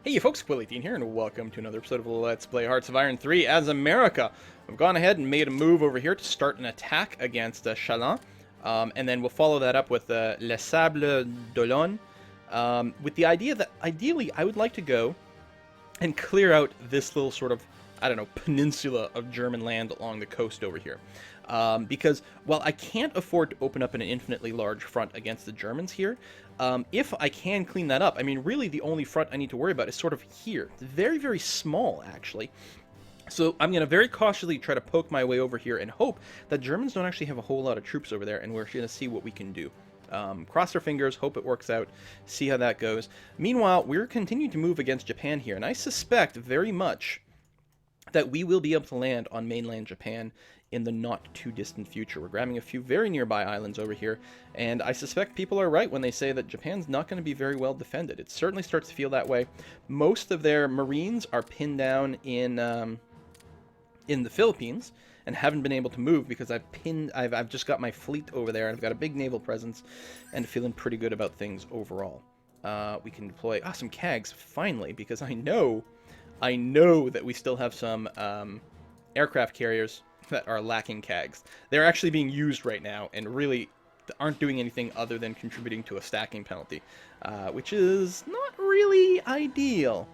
Hey you folks, Quilly18 here, and welcome to another episode of Let's Play Hearts of Iron 3 as America. We've gone ahead and made a move over here to start an attack against Chaland, and then we'll follow that up with Les Sables d'Olonne, with the idea that ideally I would like to go and clear out this little sort of, I don't know, peninsula of German land along the coast over here. Because while I can't afford to open up an infinitely large front against the Germans here, if I can clean that up, I mean, really the only front I need to worry about is sort of here. It's very, very small, actually. So I'm going to very cautiously try to poke my way over here and hope that Germans don't actually have a whole lot of troops over there, and we're going to see what we can do. Cross our fingers, hope it works out, see how that goes. Meanwhile, we're continuing to move against Japan here, and I suspect very much that we will be able to land on mainland Japan in the not-too-distant future. We're grabbing a few very nearby islands over here, and I suspect people are right when they say that Japan's not going to be very well defended. It certainly starts to feel that way. Most of their marines are pinned down in the Philippines and haven't been able to move because I've just got my fleet over there, and I've got a big naval presence and feeling pretty good about things overall. We can deploy some CAGs finally, because I know that we still have some aircraft carriers that are lacking CAGs. They're actually being used right now and really aren't doing anything other than contributing to a stacking penalty, which is not really ideal.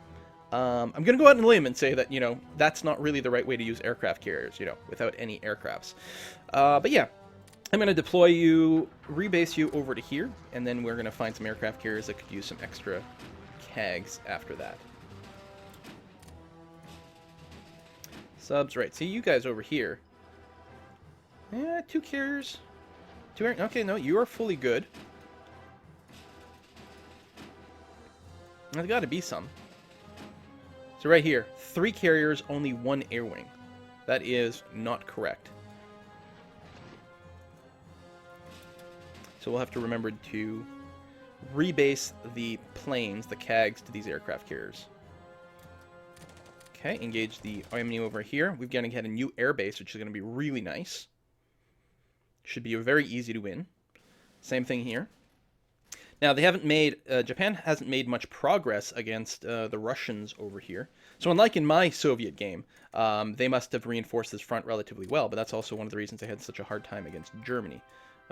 I'm going to go out on a limb and say that, that's not really the right way to use aircraft carriers, without any aircrafts. But yeah, I'm going to deploy you, rebase you over to here, and then we're going to find some aircraft carriers that could use some extra CAGs after that. Subs, right. See, you guys over here. Yeah, 2 carriers. 2 air... Okay, no, you are fully good. There's got to be some. So right here, 3 carriers, only 1 air wing. That is not correct. So we'll have to remember to rebase the planes, the CAGs, to these aircraft carriers. Okay, engage the Omni over here. We're going to get a new airbase, which is going to be really nice. Should be very easy to win. Same thing here. Now, they haven't made... Japan hasn't made much progress against the Russians over here. So unlike in my Soviet game, they must have reinforced this front relatively well, but that's also one of the reasons they had such a hard time against Germany.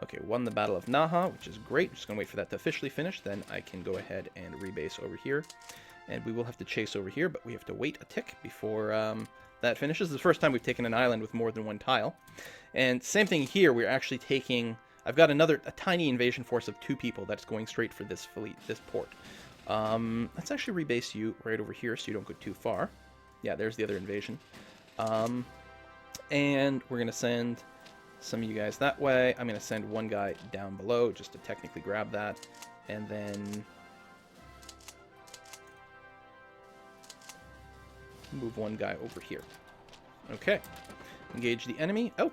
Okay, won the Battle of Naha, which is great. Just going to wait for that to officially finish. Then I can go ahead and rebase over here. And we will have to chase over here, but we have to wait a tick before that finishes. This is the first time we've taken an island with more than 1 tile. And same thing here, we're actually taking... I've got a tiny invasion force of 2 people that's going straight for this fleet, this port. Let's actually rebase you right over here so you don't go too far. Yeah, there's the other invasion. And we're going to send some of you guys that way. I'm going to send 1 guy down below just to technically grab that. And then... move 1 guy over here. Okay. Engage the enemy. Oh!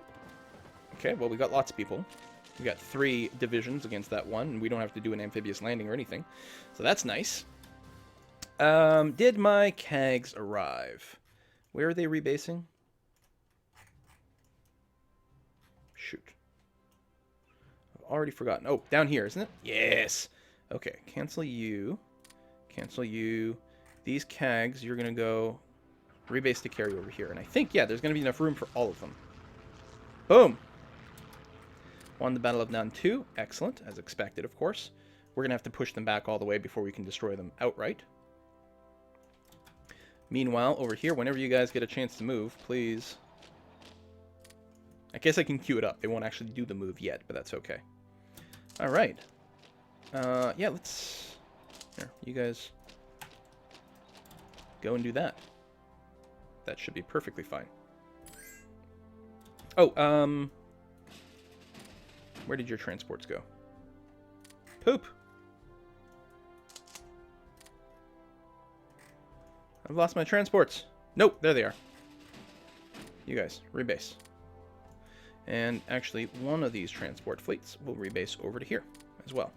Okay, well, we got lots of people. We got 3 divisions against that 1, and we don't have to do an amphibious landing or anything. So that's nice. Did my CAGs arrive? Where are they rebasing? Shoot. I've already forgotten. Oh, down here, isn't it? Yes! Okay, cancel you. Cancel you. These CAGs, you're going to go... rebase to carry over here. And I think, yeah, there's going to be enough room for all of them. Boom! Won the Battle of Nantu. Excellent, as expected, of course. We're going to have to push them back all the way before we can destroy them outright. Meanwhile, over here, whenever you guys get a chance to move, please... I guess I can queue it up. They won't actually do the move yet, but that's okay. Alright. Yeah, let's... Here, you guys... go and do that. That should be perfectly fine. Oh, where did your transports go? Poop! I've lost my transports. Nope, there they are. You guys, rebase. And actually, one of these transport fleets will rebase over to here as well.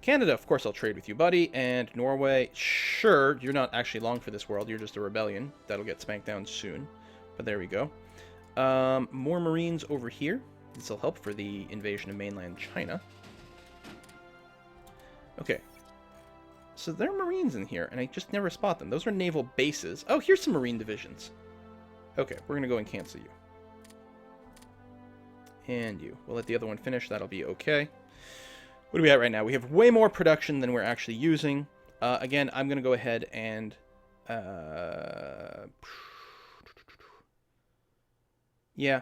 Canada, of course, I'll trade with you, buddy. And Norway, sure, you're not actually long for this world. You're just a rebellion. That'll get spanked down soon. But there we go. More Marines over here. This will help for the invasion of mainland China. Okay. So there are Marines in here, and I just never spot them. Those are naval bases. Oh, here's some Marine divisions. Okay, we're going to go and cancel you. And you. We'll let the other one finish. That'll be okay. What are we at right now? We have way more production than we're actually using. Again, I'm going to go ahead and... yeah,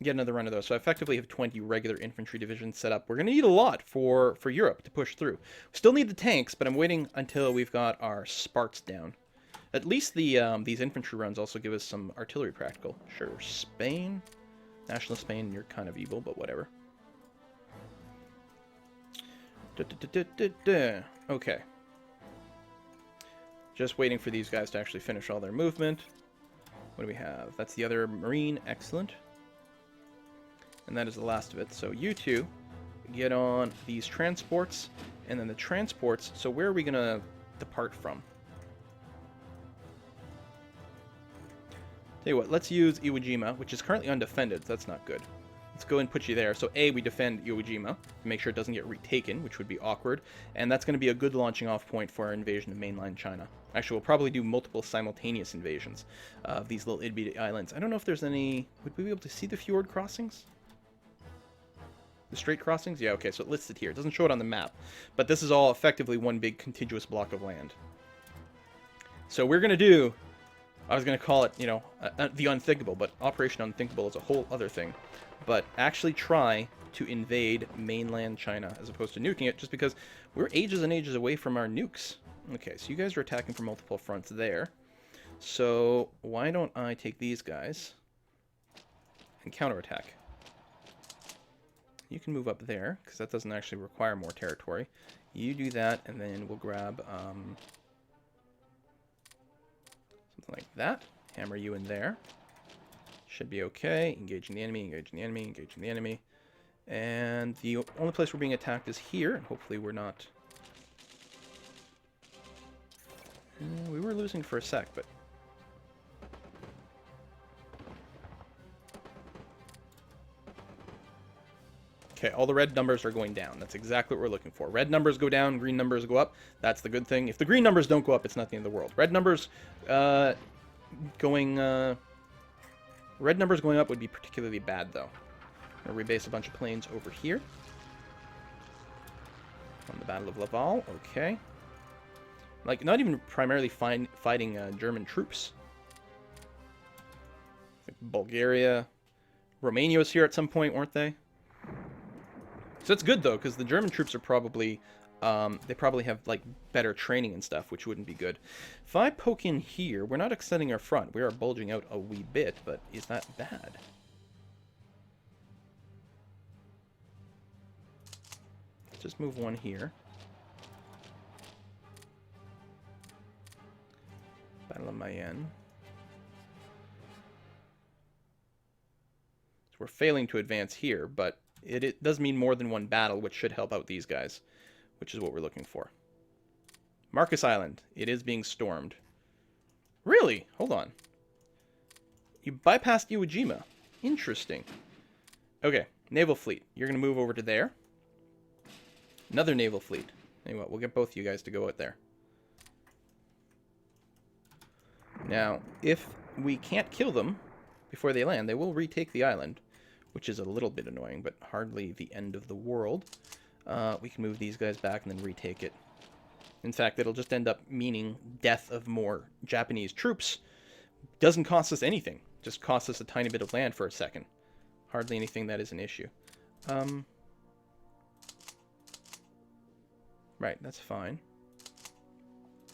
get another run of those. So I effectively have 20 regular infantry divisions set up. We're going to need a lot for Europe to push through. We still need the tanks, but I'm waiting until we've got our Sparts down. At least the these infantry runs also give us some artillery practical. Sure, Spain. National Spain, you're kind of evil, but whatever. Okay. Just waiting for these guys to actually finish all their movement. What do we have? That's the other Marine. Excellent. And that is the last of it. So you two get on these transports, and then the transports. So where are we going to depart from? Tell you what, let's use Iwo Jima, which is currently undefended. So that's not good. Let's go and put you there. So A, we defend Iwo Jima to make sure it doesn't get retaken, which would be awkward. And that's going to be a good launching off point for our invasion of mainland China. Actually, we'll probably do multiple simultaneous invasions of these little itty-bitty islands. I don't know if there's any... Would we be able to see the fjord crossings? The strait crossings? Yeah, okay, so it lists it here. It doesn't show it on the map. But this is all effectively one big contiguous block of land. So we're going to do... I was going to call it, you know, the unthinkable, but Operation Unthinkable is a whole other thing. But actually try to invade mainland China as opposed to nuking it, just because we're ages and ages away from our nukes. Okay, so you guys are attacking from multiple fronts there. So why don't I take these guys and counterattack? You can move up there, because that doesn't actually require more territory. You do that, and then we'll grab... something like that. Hammer you in there. Should be okay. Engaging the enemy, engaging the enemy, engaging the enemy. And the only place we're being attacked is here. Hopefully we're not... we were losing for a sec, but... Okay, all the red numbers are going down. That's exactly what we're looking for. Red numbers go down, green numbers go up. That's the good thing. If the green numbers don't go up, it's not the end of the world. Red numbers going up would be particularly bad, though. I'm going to rebase a bunch of planes over here. On the Battle of Laval. Okay. Like, not even primarily fighting German troops. Like Bulgaria. Romania was here at some point, weren't they? So it's good, though, because the German troops are probably, they probably have, like, better training and stuff, which wouldn't be good. If I poke in here, we're not extending our front. We are bulging out a wee bit, but is that bad? Let's just move one here. Battle of Mayenne. So we're failing to advance here, but... It does mean more than one battle, which should help out these guys, which is what we're looking for. Marcus Island. It is being stormed. Really? Hold on. You bypassed Iwo Jima. Interesting. Okay, naval fleet. You're going to move over to there. Another naval fleet. Anyway, we'll get both of you guys to go out there. Now, if we can't kill them before they land, they will retake the island, which is a little bit annoying, but hardly the end of the world. We can move these guys back and then retake it. In fact, it'll just end up meaning death of more Japanese troops. Doesn't cost us anything. Just costs us a tiny bit of land for a second. Hardly anything that is an issue. Right, that's fine.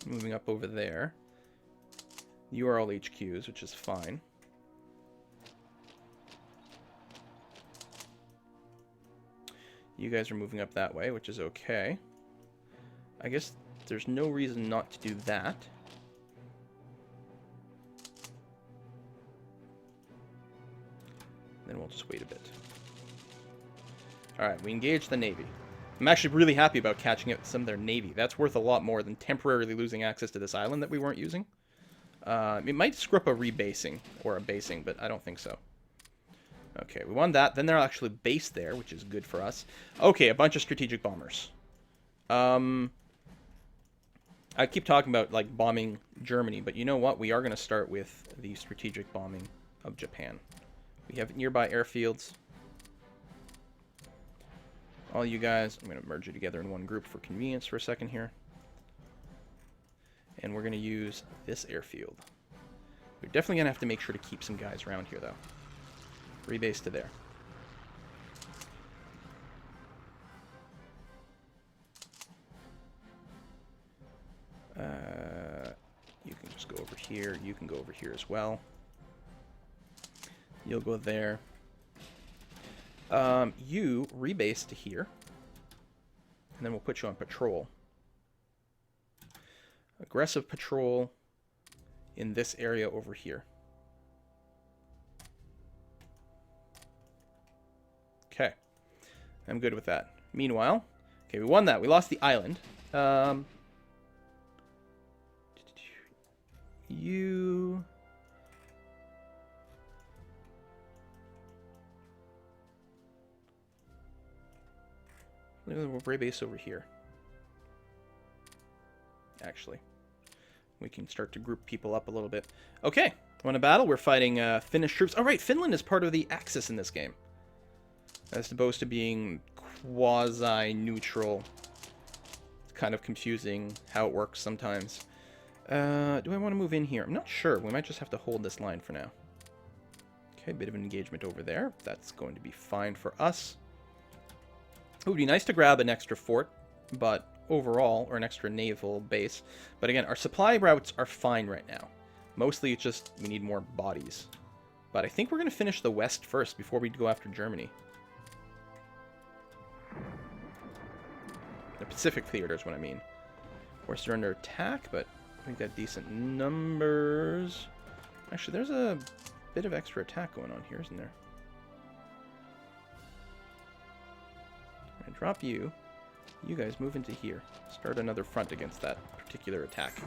Moving up over there. You are all HQs, which is fine. You guys are moving up that way, which is okay. I guess there's no reason not to do that. Then we'll just wait a bit. Alright, we engage the Navy. I'm actually really happy about catching up with some of their Navy. That's worth a lot more than temporarily losing access to this island that we weren't using. It might screw up a rebasing, or a basing, but I don't think so. Okay, we won that. Then they're actually based there, which is good for us. Okay, a bunch of strategic bombers. I keep talking about, like, bombing Germany, but you know what? We are going to start with the strategic bombing of Japan. We have nearby airfields. All you guys, I'm going to merge you together in one group for convenience for a second here. And we're going to use this airfield. We're definitely going to have to make sure to keep some guys around here, though. Rebase to there. You can just go over here. You can go over here as well. You'll go there. You rebase to here. And then we'll put you on patrol. Aggressive patrol in this area over here. Okay. I'm good with that. Meanwhile, okay, we won that. We lost the island. You... We'll rebase over here. Actually. We can start to group people up a little bit. Okay. Won a battle. We're fighting Finnish troops. Oh, right. Finland is part of the Axis in this game. As opposed to being quasi-neutral. It's kind of confusing how it works sometimes. Do I want to move in here? I'm not sure. We might just have to hold this line for now. Okay, bit of an engagement over there. That's going to be fine for us. It would be nice to grab an extra fort, but overall, or an extra naval base. But again, our supply routes are fine right now. Mostly it's just we need more bodies. But I think we're going to finish the west first before we go after Germany. The Pacific theater is what I mean. Of course, they're under attack, but we've got decent numbers. Actually, there's a bit of extra attack going on here, isn't there? I'm going to drop you. You guys move into here. Start another front against that particular attack.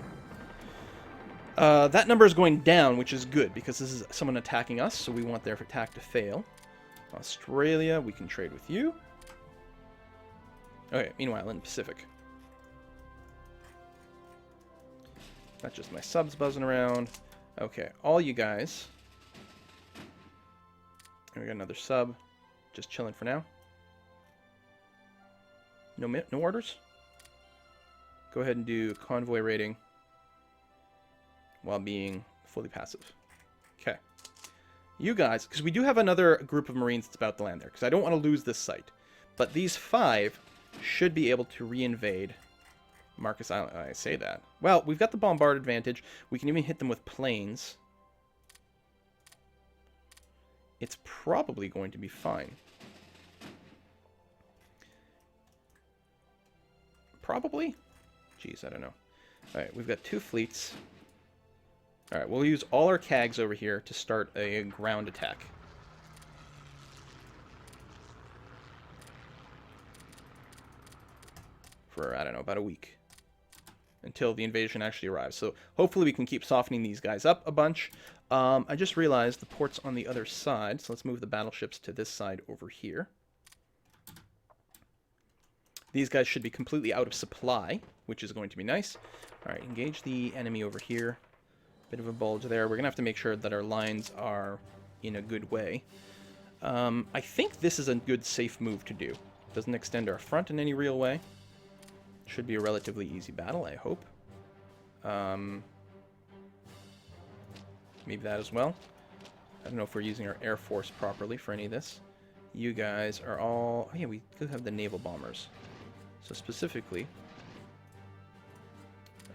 That number is going down, which is good, because this is someone attacking us, so we want their attack to fail. Australia, we can trade with you. Okay, meanwhile, in the Pacific. Not just my subs buzzing around. Okay, all you guys. And we got another sub. Just chilling for now. No orders? Go ahead and do convoy raiding while being fully passive. Okay. You guys, because we do have another group of Marines that's about to land there, because I don't want to lose this site. But these 5 should be able to reinvade Marcus Island. I say that. Well, we've got the bombard advantage. We can even hit them with planes. It's probably going to be fine. Probably? Jeez, I don't know. Alright, we've got 2 fleets. Alright, we'll use all our CAGs over here to start a ground attack. For, I don't know, about a week. Until the invasion actually arrives. So hopefully we can keep softening these guys up a bunch. I just realized the port's on the other side, so let's move the battleships to this side over here. These guys should be completely out of supply, which is going to be nice. Alright, engage the enemy over here. Bit of a bulge there. We're going to have to make sure that our lines are in a good way. I think this is a good safe move to do. Doesn't extend our front in any real way. Should be a relatively easy battle, I hope. Maybe that as well. I don't know if we're using our Air Force properly for any of this. You guys are all... Oh yeah, we do have the naval bombers. So specifically,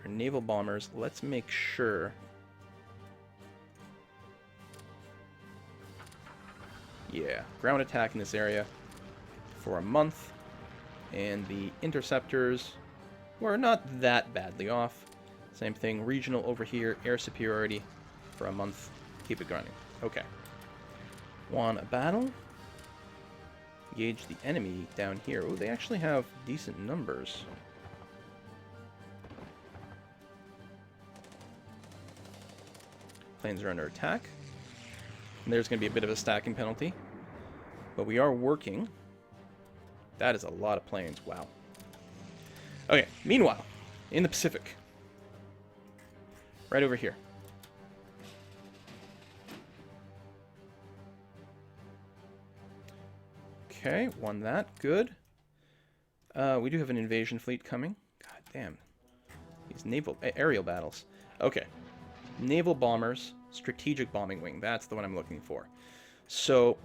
our naval bombers, let's make sure... Yeah, ground attack in this area for a month. And the interceptors were not that badly off. Same thing, regional over here, air superiority for a month. Keep it running. Okay. Won a battle. Engage the enemy down here. Oh, they actually have decent numbers. Planes are under attack. And there's going to be a bit of a stacking penalty. But we are working. That is a lot of planes. Wow. Okay, meanwhile, in the Pacific, Right over here. Okay, won that. Good. We do have an invasion fleet coming. God damn. These naval aerial battles. Okay. Naval bombers, strategic bombing wing. That's the one I'm looking for. So,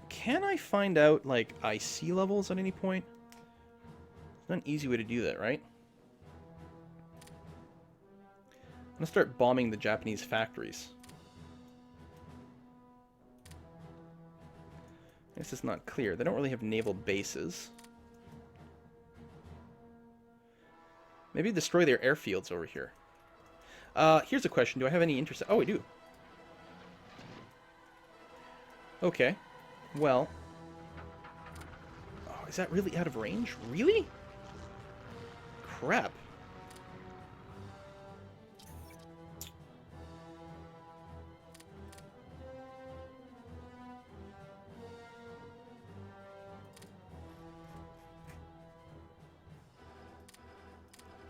can I find out, like, IC levels at any point? It's not an easy way to do that, right? I'm gonna start bombing the Japanese factories. I guess it's not clear. They don't really have naval bases. Maybe destroy their airfields over here. Here's a question. Do I have any interest? Oh, I do. Okay. Well. Oh, is that really out of range? Really? Crap.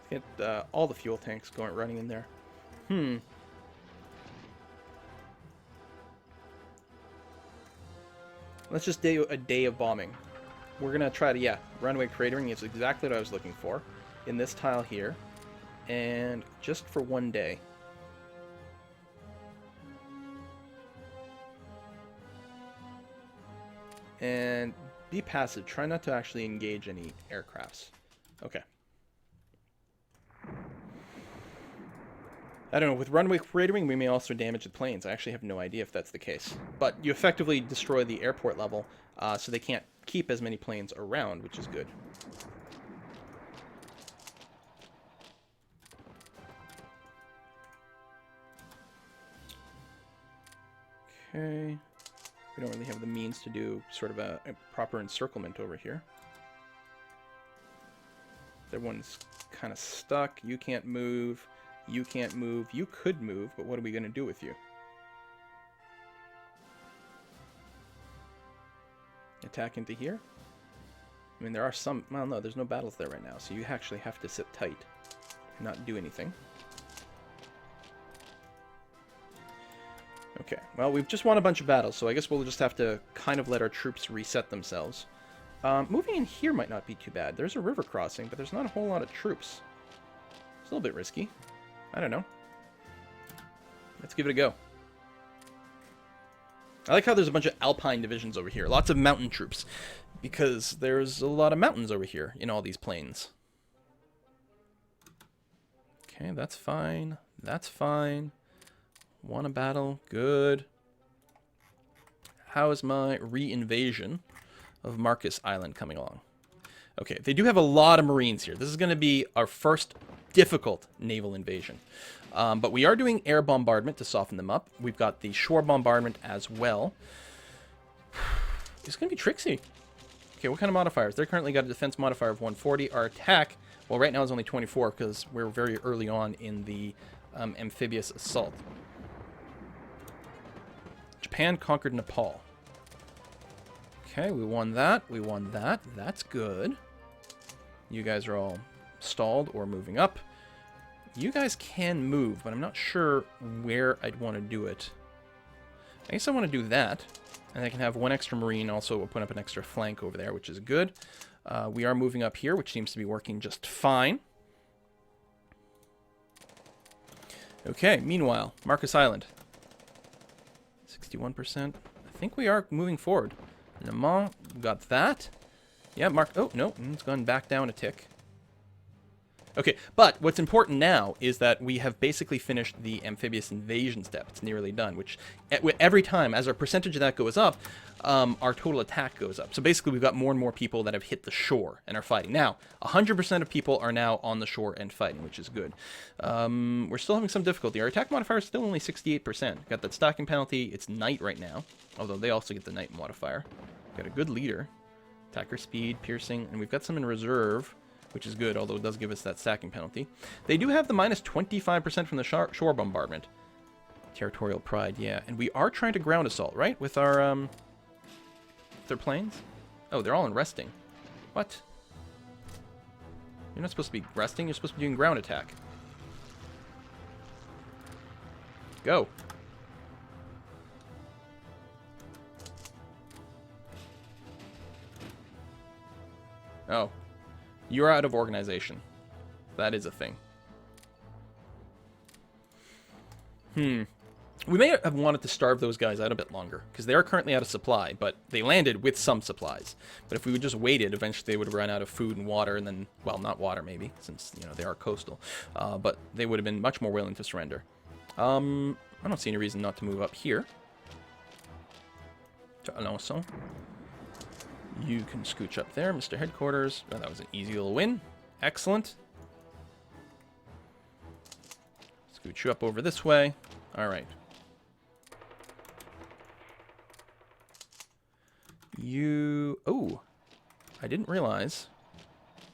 Get all the fuel tanks running in there. Let's just do a day of bombing. We're gonna try to, yeah, runway cratering is exactly what I was looking for in this tile here, and just for one day. And be passive. Try not to actually engage any aircrafts. Okay. I don't know, with runway cratering, we may also damage the planes. I actually have no idea if that's the case. But you effectively destroy the airport level, so they can't keep as many planes around, which is good. Okay. We don't really have the means to do sort of a proper encirclement over here. That one's kind of stuck. You can't move. You can't move. You could move, but what are we going to do with you? Attack into here? I mean, there are some... Well, no, there's no battles there right now, so you actually have to sit tight and not do anything. Okay, well, we've just won a bunch of battles, so I guess we'll just have to kind of let our troops reset themselves. Moving in here might not be too bad. There's a river crossing, but there's not a whole lot of troops. It's a little bit risky. I don't know. Let's give it a go. I like how there's a bunch of Alpine divisions over here. Lots of mountain troops. Because there's a lot of mountains over here in all these plains. Okay, that's fine. That's fine. Won a battle. Good. How is my re-invasion of Marcus Island coming along? Okay, they do have a lot of Marines here. This is going to be our first difficult naval invasion. But we are doing air bombardment to soften them up. We've got the shore bombardment as well. It's going to be tricksy. Okay, what kind of modifiers? They're currently got a defense modifier of 140. Our attack, well, right now is only 24 because we're very early on in the amphibious assault. Japan conquered Nepal. Okay, we won that. We won that. That's good. You guys are all stalled or moving up. You guys can move, but I'm not sure where I'd want to do it. I guess I want to do that. And I can have one extra Marine. Also, we'll put up an extra flank over there, which is good. We are moving up here, which seems to be working just fine. Okay, meanwhile, Marcus Island. 61%. I think we are moving forward. Le Mans, got that. Yeah, oh, no, it's gone back down a tick. Okay, but what's important now is that we have basically finished the amphibious invasion step. It's nearly done, which every time, as our percentage of that goes up, our total attack goes up. So basically, we've got more and more people that have hit the shore and are fighting. Now, 100% of people are now on the shore and fighting, which is good. We're still having some difficulty. Our attack modifier is still only 68%. Got that stacking penalty. It's night right now, although they also get the night modifier. Got a good leader. Attacker speed, piercing, and we've got some in reserve, which is good, although it does give us that stacking penalty. They do have the minus 25% from the shore bombardment. Territorial pride, yeah. And we are trying to ground assault, right? With our, their planes? Oh, they're all in resting. What? You're not supposed to be resting, you're supposed to be doing ground attack. Go. Oh. You're out of organization. That is a thing. We may have wanted to starve those guys out a bit longer, because they are currently out of supply, but they landed with some supplies. But if we would just waited, eventually they would have run out of food and water, and then, well, not water maybe, since, you know, they are coastal. But they would have been much more willing to surrender. I don't see any reason not to move up here. To Alençon. You can scooch up there, Mr. Headquarters. Oh, that was an easy little win. Excellent. Scooch you up over this way. All right. You... Oh, I didn't realize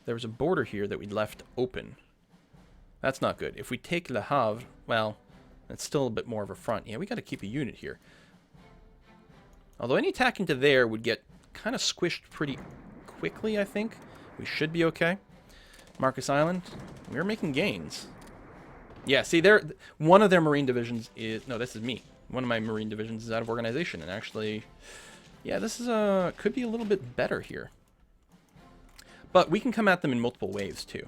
there was a border here that we'd left open. That's not good. If we take Le Havre, well, that's still a bit more of a front. Yeah, we got to keep a unit here. Although any attack into there would get kind of squished pretty quickly, I think. We should be okay. Marcus Island, we're making gains. Yeah, see, one of their marine divisions is... No, this is me. One of my marine divisions is out of organization, and actually... Yeah, this is could be a little bit better here. But we can come at them in multiple waves, too.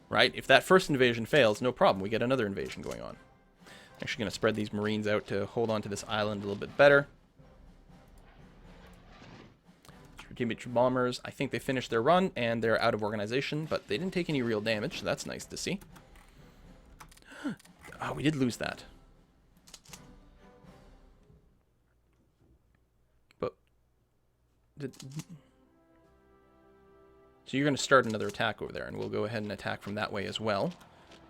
Right? If that first invasion fails, no problem. We get another invasion going on. Actually going to spread these Marines out to hold on to this island a little bit better. Strategic bombers, I think they finished their run, and they're out of organization, but they didn't take any real damage, so that's nice to see. Oh, we did lose that. But... So you're going to start another attack over there, and we'll go ahead and attack from that way as well,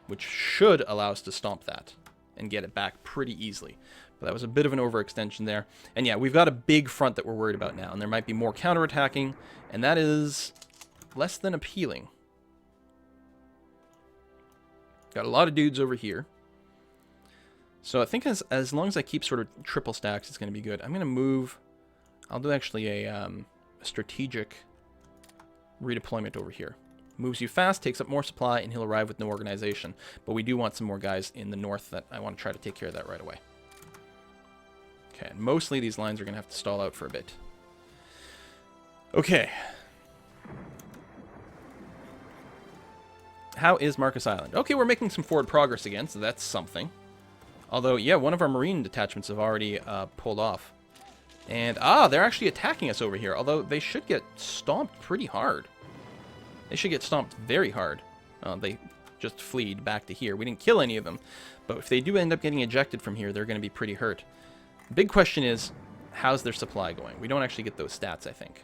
which should allow us to stomp that and get it back pretty easily. But that was a bit of an overextension there. And yeah, we've got a big front that we're worried about now, and there might be more counterattacking, and that is less than appealing. Got a lot of dudes over here. So I think as long as I keep sort of triple stacks, it's going to be good. I'm going to move... I'll do actually a strategic redeployment over here. Moves you fast, takes up more supply, and he'll arrive with no organization. But we do want some more guys in the north that I want to try to take care of that right away. Okay, and mostly these lines are going to have to stall out for a bit. Okay. How is Marcus Island? Okay, we're making some forward progress again, so that's something. Although, yeah, one of our marine detachments have already pulled off. And, they're actually attacking us over here, although they should get stomped pretty hard. They should get stomped very hard. They just fleed back to here. We didn't kill any of them, but if they do end up getting ejected from here, they're going to be pretty hurt. The big question is, how's their supply going? We don't actually get those stats, I think.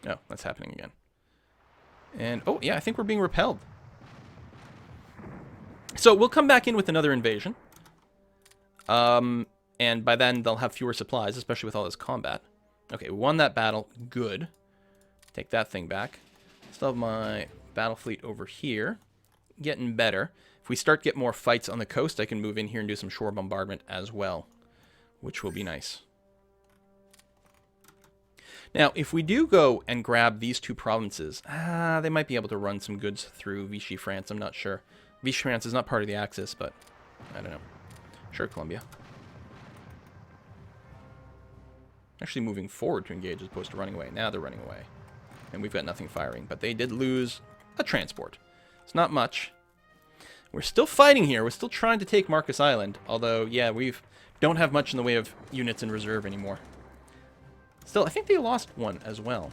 Oh, that's happening again. And, oh, yeah, I think we're being repelled. So we'll come back in with another invasion. And by then, they'll have fewer supplies, especially with all this combat. Okay, we won that battle. Good. Take that thing back. Still have my battle fleet over here. Getting better. If we start to get more fights on the coast, I can move in here and do some shore bombardment as well, which will be nice. Now, if we do go and grab these two provinces, they might be able to run some goods through Vichy France. I'm not sure. Vichy France is not part of the Axis, but I don't know. Sure, Colombia. Actually moving forward to engage as opposed to running away. Now they're running away. And we've got nothing firing. But they did lose a transport. It's not much. We're still fighting here. We're still trying to take Marcus Island. Although, yeah, we don't have much in the way of units in reserve anymore. Still, I think they lost one as well.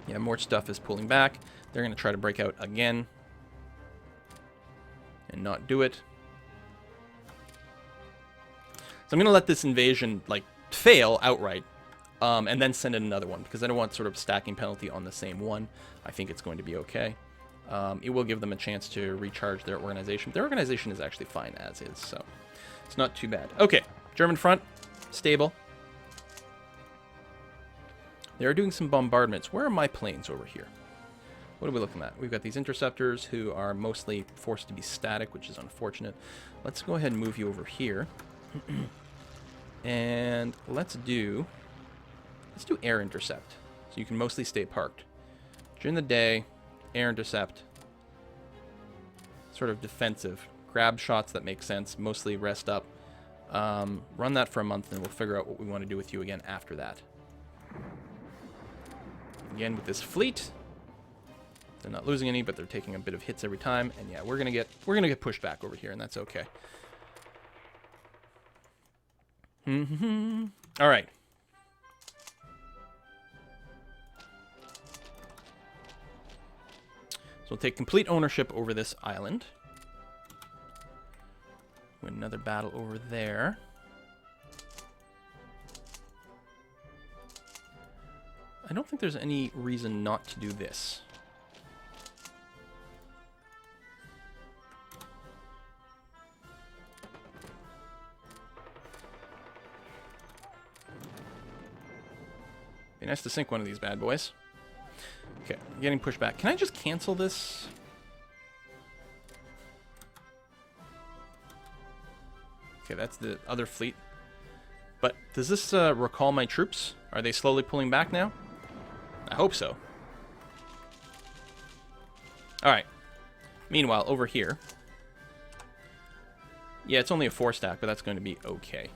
Yeah, more stuff is pulling back. They're going to try to break out again. And not do it. So I'm going to let this invasion, like, fail outright. And then send in another one. Because I don't want sort of stacking penalty on the same one. I think it's going to be okay. It will give them a chance to recharge their organization. Their organization is actually fine as is, so it's not too bad. Okay, German front, stable. They are doing some bombardments. Where are my planes over here? What are we looking at? We've got these interceptors who are mostly forced to be static, which is unfortunate. Let's go ahead and move you over here. And let's do Let's do air intercept, so you can mostly stay parked. During the day, air intercept. Sort of defensive. Grab shots that make sense, mostly rest up. Run that for a month, and we'll figure out what we want to do with you again after that. Again, with this fleet, they're not losing any, but they're taking a bit of hits every time. And yeah, we're gonna get pushed back over here, and that's okay. All right. So we'll take complete ownership over this island. Win another battle over there. I don't think there's any reason not to do this. Be nice to sink one of these bad boys. Okay, getting pushed back. Can I just cancel this? Okay, that's the other fleet. But does this recall my troops? Are they slowly pulling back now? I hope so. Alright. Meanwhile, over here. Yeah, it's only a 4-stack, but that's going to be okay.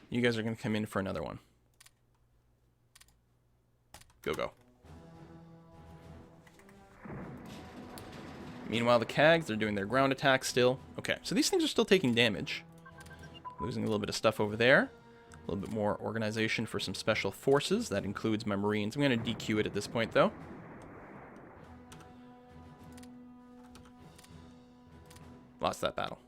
You guys are going to come in for another one. Go, go. Meanwhile, the CAGs, they're doing their ground attack still. Okay, so these things are still taking damage. Losing a little bit of stuff over there. A little bit more organization for some special forces. That includes my Marines. I'm going to DQ it at this point, though. Lost that battle.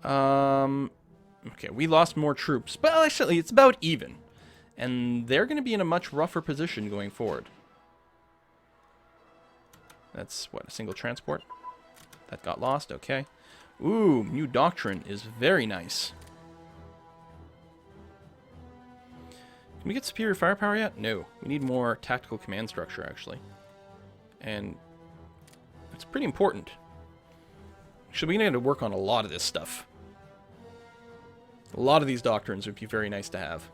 Okay, we lost more troops. But actually, it's about even. And they're going to be in a much rougher position going forward. That's, what, a single transport? That got lost, okay. Ooh, new doctrine is very nice. Can we get superior firepower yet? No. We need more tactical command structure, actually. And it's pretty important. Actually, we're going to work on a lot of this stuff. A lot of these doctrines would be very nice to have.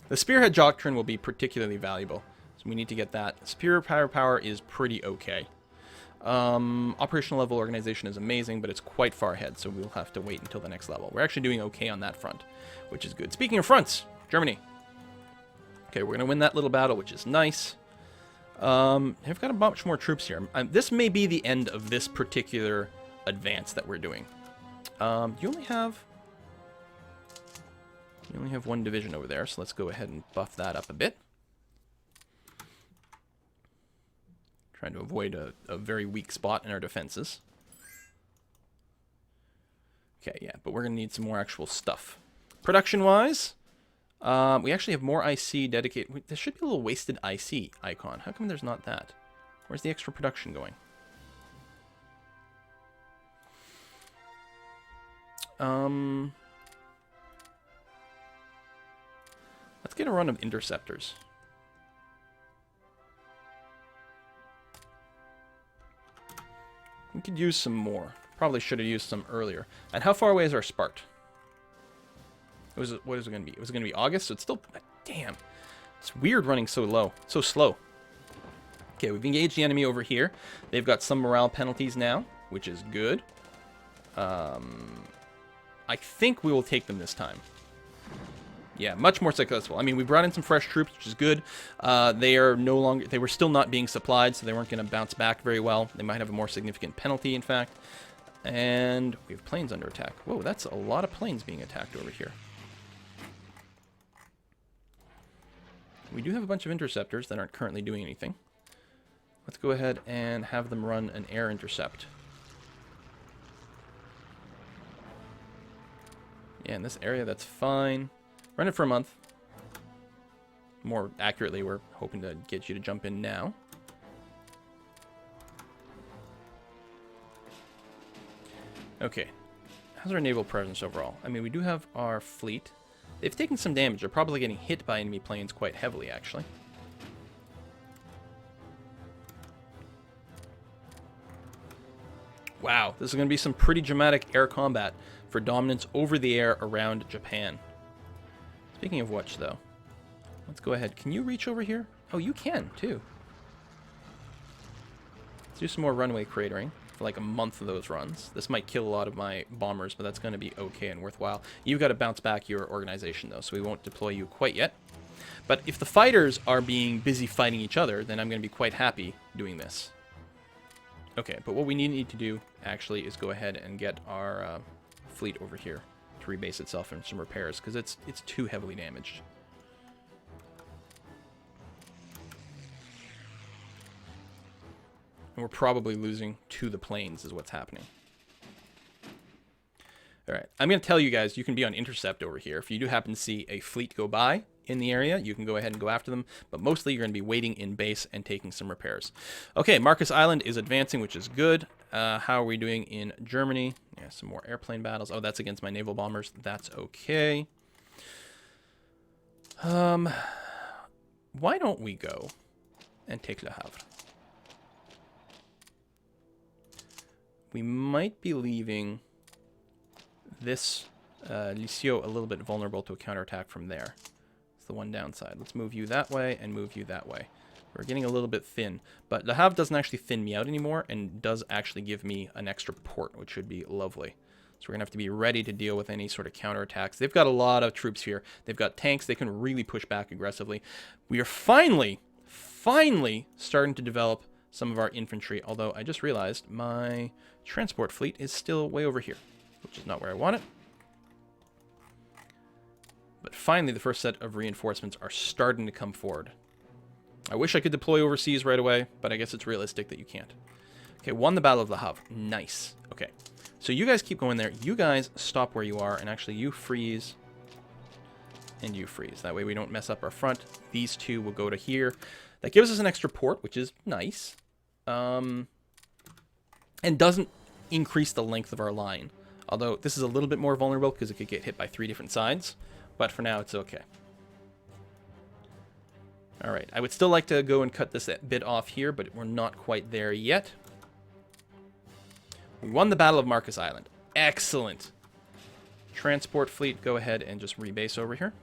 The Spearhead Doctrine will be particularly valuable, so we need to get that. Superior firepower is pretty okay. Operational level organization is amazing, but it's quite far ahead, so we'll have to wait until the next level. We're actually doing okay on that front, which is good. Speaking of fronts, Germany. Okay, we're going to win that little battle, which is nice. I've got a bunch more troops here. This may be the end of this particular advance that we're doing. You only have one division over there, so let's go ahead and buff that up a bit. Trying to avoid a very weak spot in our defenses. Okay, yeah, but we're going to need some more actual stuff. Production-wise, we actually have more IC dedicated. There should be a little wasted IC icon. How come there's not that? Where's the extra production going? Let's get a run of interceptors. We could use some more. Probably should have used some earlier. And how far away is our Spart? What is it going to be? It was going to be August, so it's still... Damn. It's weird running so low. So slow. Okay, we've engaged the enemy over here. They've got some morale penalties now, which is good. I think we will take them this time. Yeah, much more successful. I mean, we brought in some fresh troops, which is good. They were still not being supplied, so they weren't going to bounce back very well. They might have a more significant penalty, in fact. And we have planes under attack. Whoa, that's a lot of planes being attacked over here. We do have a bunch of interceptors that aren't currently doing anything. Let's go ahead and have them run an air intercept. Yeah, in this area, that's fine. Run it for a month. More accurately, we're hoping to get you to jump in now. Okay. How's our naval presence overall? I mean, we do have our fleet. They've taken some damage. They're probably getting hit by enemy planes quite heavily, actually. Wow, this is going to be some pretty dramatic air combat for dominance over the air around Japan. Speaking of which, though, let's go ahead. Can you reach over here? Oh, you can, too. Let's do some more runway cratering for like a month of those runs. This might kill a lot of my bombers, but that's going to be okay and worthwhile. You've got to bounce back your organization, though, so we won't deploy you quite yet. But if the fighters are being busy fighting each other, then I'm going to be quite happy doing this. Okay, but what we need to do, actually, is go ahead and get our fleet over here to rebase itself and some repairs, because it's too heavily damaged. And we're probably losing to the planes is what's happening. All right, I'm going to tell you guys, you can be on intercept over here. If you do happen to see a fleet go by in the area, you can go ahead and go after them. But mostly you're going to be waiting in base and taking some repairs. Okay, Marcus Island is advancing, which is good. How are we doing in Germany? Yeah, some more airplane battles. Oh, that's against my naval bombers. That's okay. Why don't we go and take Le Havre? We might be leaving this Lisieux a little bit vulnerable to a counterattack from there. It's the one downside. Let's move you that way and move you that way. We're getting a little bit thin, but Le Havre doesn't actually thin me out anymore and does actually give me an extra port, which should be lovely. So we're going to have to be ready to deal with any sort of counterattacks. They've got a lot of troops here. They've got tanks. They can really push back aggressively. We are finally starting to develop some of our infantry, although I just realized my transport fleet is still way over here, which is not where I want it. But finally, the first set of reinforcements are starting to come forward. I wish I could deploy overseas right away, but I guess it's realistic that you can't. Okay, won the Battle of Le Havre. Nice. Okay, so you guys keep going there. You guys stop where you are, and actually you freeze and you freeze. That way we don't mess up our front. These two will go to here. That gives us an extra port, which is nice. And doesn't increase the length of our line. Although this is a little bit more vulnerable because it could get hit by 3 different sides. But for now, it's okay. Alright, I would still like to go and cut this bit off here, but we're not quite there yet. We won the Battle of Marcus Island. Excellent. Transport fleet, go ahead and just rebase over here.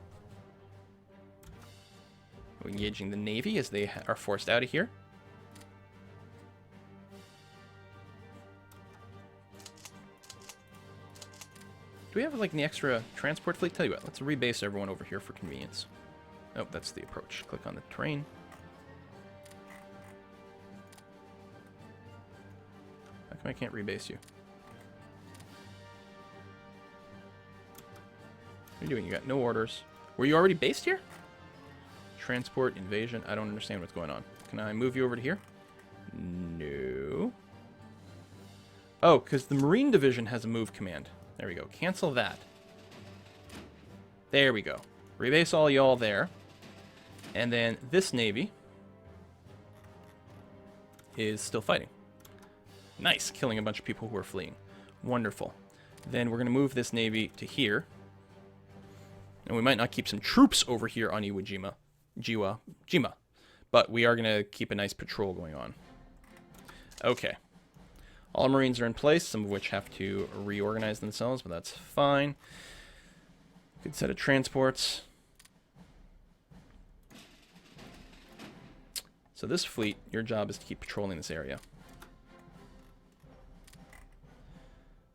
We're engaging the Navy as they are forced out of here. Do we have like an extra transport fleet? Tell you what, let's rebase everyone over here for convenience. Oh, that's the approach. Click on the terrain. How come I can't rebase you? What are you doing? You got no orders. Were you already based here? Transport, invasion. I don't understand what's going on. Can I move you over to here? No. Oh, because the Marine Division has a move command. There we go. Cancel that. There we go. Rebase all y'all there. And then this Navy is still fighting. Nice. Killing a bunch of people who are fleeing. Wonderful. Then we're going to move this Navy to here. And we might not keep some troops over here on Iwo Jima. But we are going to keep a nice patrol going on. Okay. All Marines are in place, some of which have to reorganize themselves, but that's fine. Good set of transports. So this fleet, your job is to keep patrolling this area.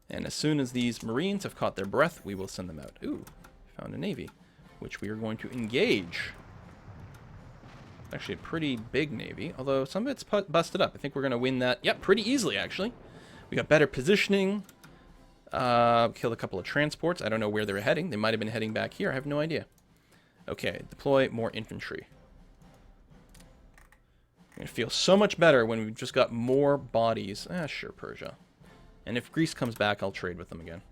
And as soon as these Marines have caught their breath, we will send them out. Ooh, found a Navy, which we are going to engage. Actually a pretty big Navy, although some of it's busted up. I think we're going to win that, yep, pretty easily, actually. We got better positioning. Killed a couple of transports. I don't know where they were heading. They might have been heading back here. I have no idea. Okay, deploy more infantry. It feels so much better when we've just got more bodies. Ah, sure, Persia. And if Greece comes back, I'll trade with them again.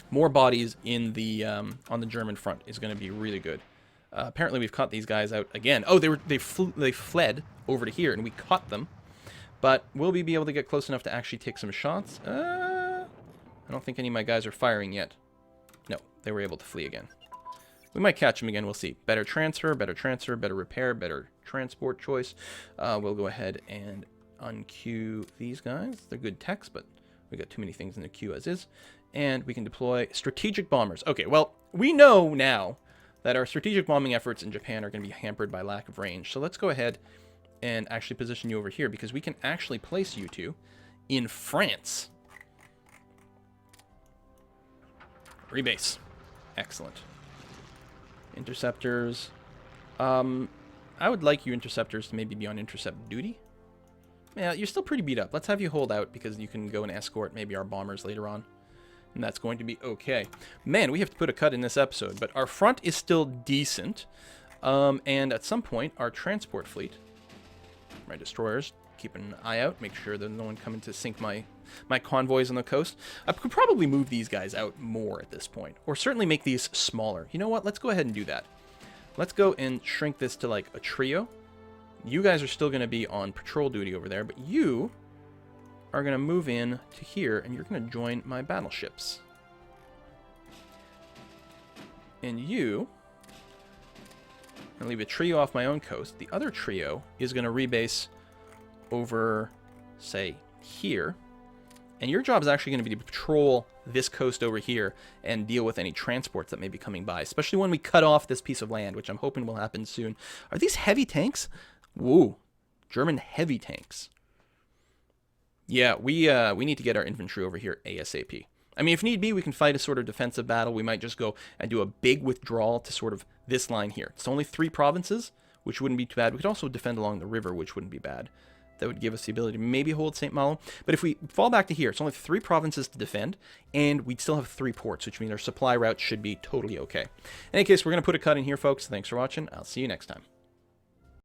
More bodies in the on the German front is going to be really good. Apparently, we've caught these guys out again. Oh, they fled over to here, and we caught them. But will we be able to get close enough to actually take some shots? I don't think any of my guys are firing yet. No, they were able to flee again. We might catch them again. We'll see. Better transfer, better repair, better transport choice. We'll go ahead and unqueue these guys. They're good techs, but we got too many things in the queue as is. And we can deploy strategic bombers. Okay, well, we know now that our strategic bombing efforts in Japan are going to be hampered by lack of range. So let's go ahead and actually position you over here, because we can actually place you two in France. Rebase. Excellent. Interceptors. I would like you interceptors to maybe be on intercept duty. Yeah, you're still pretty beat up. Let's have you hold out, because you can go and escort maybe our bombers later on. And that's going to be okay. Man, we have to put a cut in this episode, but our front is still decent. And at some point, our transport fleet, my destroyers, keep an eye out, make sure there's no one coming to sink my convoys on the coast. I could probably move these guys out more at this point, or certainly make these smaller. You know what? Let's go ahead and do that. Let's go and shrink this to like a trio. You guys are still going to be on patrol duty over there, but you are going to move in to here, and you're going to join my battleships. And you... I'm going to leave a trio off my own coast. The other trio is going to rebase over, say, here. And your job is actually going to be to patrol this coast over here and deal with any transports that may be coming by, especially when we cut off this piece of land, which I'm hoping will happen soon. Are these heavy tanks? Whoa. German heavy tanks. Yeah, we need to get our infantry over here ASAP. I mean, if need be, we can fight a sort of defensive battle. We might just go and do a big withdrawal to sort of this line here. It's only 3 provinces, which wouldn't be too bad. We could also defend along the river, which wouldn't be bad. That would give us the ability to maybe hold St. Malo. But if we fall back to here, it's only 3 provinces to defend, and we'd still have 3 ports, which means our supply route should be totally okay. In any case, we're going to put a cut in here, folks. Thanks for watching. I'll see you next time.